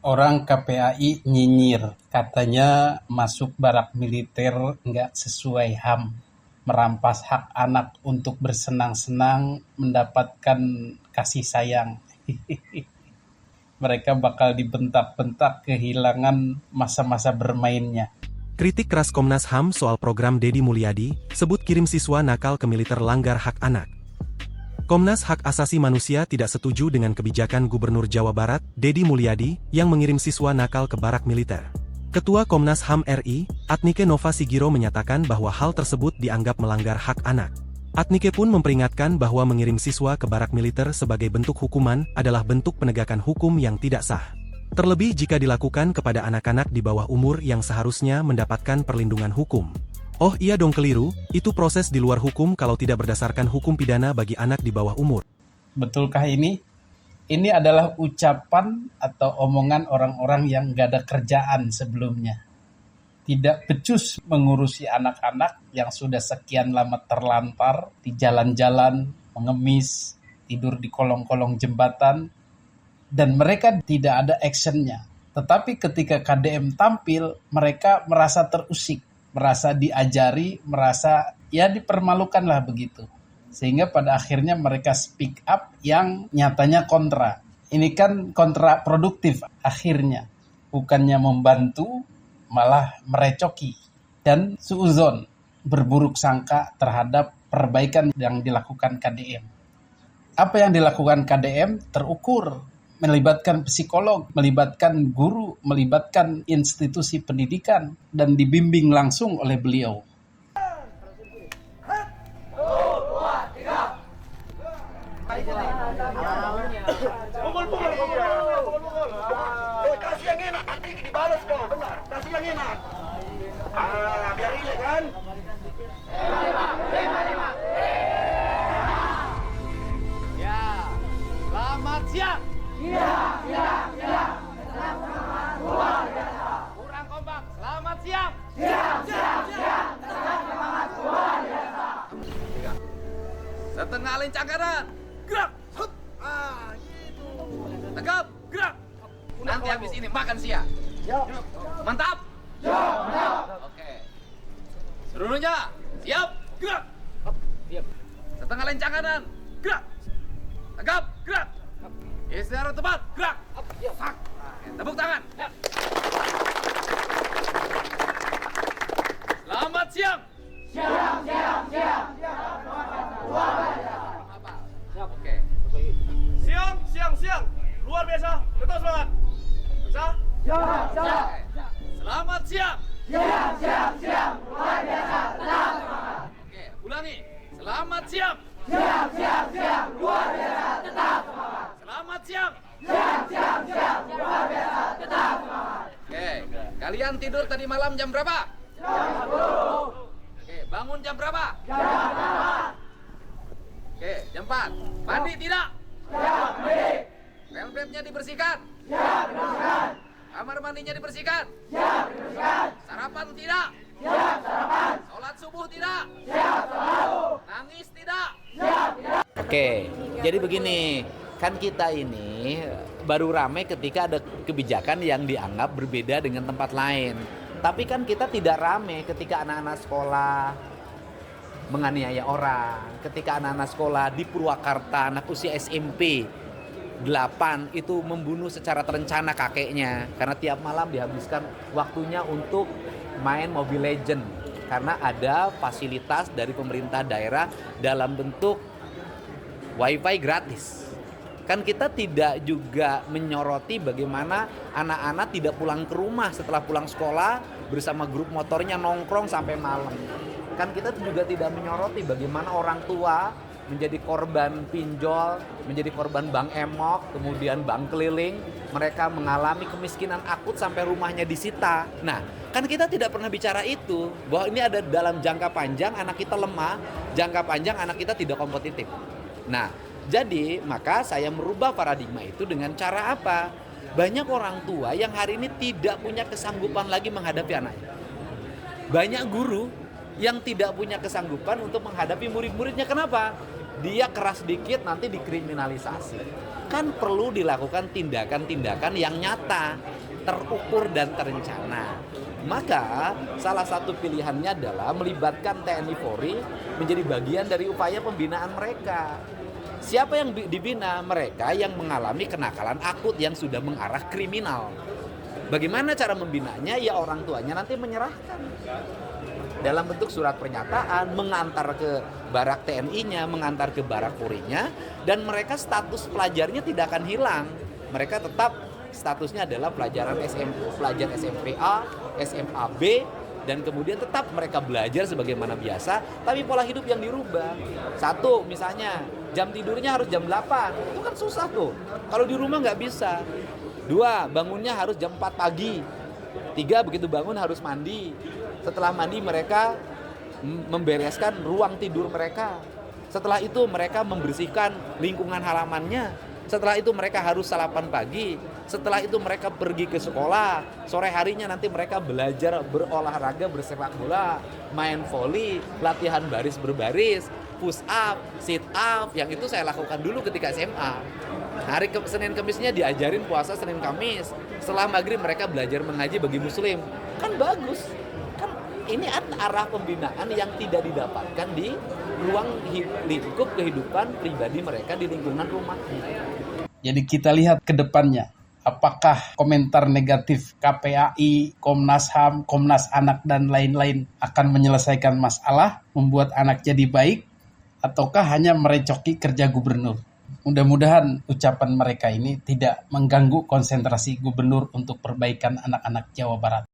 Orang KPAI nyinyir, katanya masuk barak militer nggak sesuai HAM, merampas hak anak untuk bersenang-senang, mendapatkan kasih sayang. Mereka bakal dibentak-bentak kehilangan masa-masa bermainnya. Kritik keras Komnas HAM soal program Deddy Mulyadi, sebut kirim siswa nakal ke militer langgar hak anak. Komnas Hak Asasi Manusia tidak setuju dengan kebijakan Gubernur Jawa Barat, Deddy Mulyadi, yang mengirim siswa nakal ke barak militer. Ketua Komnas HAM RI, Adnike Nova Sigiro menyatakan bahwa hal tersebut dianggap melanggar hak anak. Adnike pun memperingatkan bahwa mengirim siswa ke barak militer sebagai bentuk hukuman adalah bentuk penegakan hukum yang tidak sah. Terlebih jika dilakukan kepada anak-anak di bawah umur yang seharusnya mendapatkan perlindungan hukum. Oh iya dong keliru, itu proses di luar hukum kalau tidak berdasarkan hukum pidana bagi anak di bawah umur. Betulkah ini? Ini adalah ucapan atau omongan orang-orang yang gak ada kerjaan sebelumnya. Tidak becus mengurusi anak-anak yang sudah sekian lama terlantar di jalan-jalan, mengemis, tidur di kolong-kolong jembatan, dan mereka tidak ada actionnya. Tetapi ketika KDM tampil, mereka merasa terusik, merasa diajari, merasa ya dipermalukan lah begitu. Sehingga pada akhirnya mereka speak up yang nyatanya kontra. Ini kan kontraproduktif akhirnya. Bukannya membantu, malah merecoki. Dan suuzon, berburuk sangka terhadap perbaikan yang dilakukan KDM. Apa yang dilakukan KDM terukur. Melibatkan psikolog, melibatkan guru, melibatkan institusi pendidikan, dan dibimbing langsung oleh beliau. Kasih yang enak, nanti dibalas kok, benar. Kasih yang enak. Biar ini kan. Ya, selamat siang. Siang. Luar biasa. Kurang kompak. Selamat siang. Siang. Semangat luar biasa. Setengah lincah kanan. Gerak. Hup. Gitu. Tegap. Gerak. Nanti habis ini makan siang. Mantap. Oke. Seluruhnya siap. Gerak. Setengah lincah kanan. Gerak. Tegap. Gerak. Istirahat tepat, gerak. Tepuk tangan. Selamat siang. Siang. Luar biasa. Oke. Siang. Luar biasa. Tetap semangat. Bisa? Siap. Selamat siang. Siang. Luar biasa. Tetap semangat. Oke, ulangi. Selamat siang. Siang. Luar biasa. Tetap semangat. Selamat siang. Siang. Luar biasa. Tetap semangat. Oke, kalian tidur tadi malam jam berapa? Jam 10. Oke, bangun jam berapa? Jam 8. Oke, jam 4. Mandi tidak? Siap, mandi. Velvetnya dibersihkan? Siap, dibersihkan. Kamar mandinya dibersihkan? Siap, dibersihkan. Sarapan tidak? Siap, sarapan. Sholat subuh tidak? Siap, selalu. Nangis tidak? Siap. Oke, jadi begini, kan kita ini baru ramai ketika ada kebijakan yang dianggap berbeda dengan tempat lain. Tapi kan kita tidak ramai ketika anak-anak sekolah menganiaya orang, ketika anak-anak sekolah di Purwakarta, anak usia SMP 8 itu membunuh secara terencana kakeknya karena tiap malam dihabiskan waktunya untuk main Mobile Legend karena ada fasilitas dari pemerintah daerah dalam bentuk wifi gratis. Kan kita tidak juga menyoroti bagaimana anak-anak tidak pulang ke rumah setelah pulang sekolah bersama grup motornya nongkrong sampai malam. Kan kita juga tidak menyoroti bagaimana orang tua menjadi korban pinjol, menjadi korban bank emok, kemudian bank keliling. Mereka mengalami kemiskinan akut sampai rumahnya disita. Nah, kan kita tidak pernah bicara itu. Bahwa ini ada dalam jangka panjang anak kita lemah, jangka panjang anak kita tidak kompetitif. Nah, jadi maka saya merubah paradigma itu dengan cara apa? Banyak orang tua yang hari ini tidak punya kesanggupan lagi menghadapi anaknya. Banyak guru yang tidak punya kesanggupan untuk menghadapi murid-muridnya. Kenapa? Dia keras dikit nanti dikriminalisasi. Kan perlu dilakukan tindakan-tindakan yang nyata. terukur dan terencana. Maka salah satu pilihannya adalah melibatkan TNI Polri menjadi bagian dari upaya pembinaan mereka. Siapa yang dibina? Mereka yang mengalami kenakalan akut yang sudah mengarah kriminal. Bagaimana cara membinanya? Ya orang tuanya nanti menyerahkan dalam bentuk surat pernyataan, mengantar ke barak TNI-nya, mengantar ke barak Polri-nya, dan mereka status pelajarnya tidak akan hilang. Mereka tetap statusnya adalah pelajar SMP A, SMA B, dan kemudian tetap mereka belajar sebagaimana biasa, tapi pola hidup yang dirubah. Satu, misalnya jam tidurnya harus jam 8, itu kan susah tuh. Kalau di rumah nggak bisa. 2, bangunnya harus jam 4 pagi. 3, begitu bangun harus mandi. Setelah mandi mereka membereskan ruang tidur mereka. Setelah itu mereka membersihkan lingkungan halamannya. Setelah itu mereka harus sarapan pagi. Setelah itu mereka pergi ke sekolah. Sore harinya nanti mereka belajar berolahraga, bersepak bola, main voli, latihan baris berbaris, push up, sit up. Yang itu saya lakukan dulu ketika SMA. Hari Senin Kemisnya diajarin puasa Senin Kamis. Setelah maghrib mereka belajar mengaji bagi muslim. Kan bagus. Kan ini arah pembinaan yang tidak didapatkan di ruang lingkup kehidupan pribadi mereka di lingkungan rumah. Jadi kita lihat ke depannya, apakah komentar negatif KPAI, Komnas HAM, Komnas Anak, dan lain-lain akan menyelesaikan masalah, membuat anak jadi baik, ataukah hanya merecoki kerja gubernur? Mudah-mudahan ucapan mereka ini tidak mengganggu konsentrasi gubernur untuk perbaikan anak-anak Jawa Barat.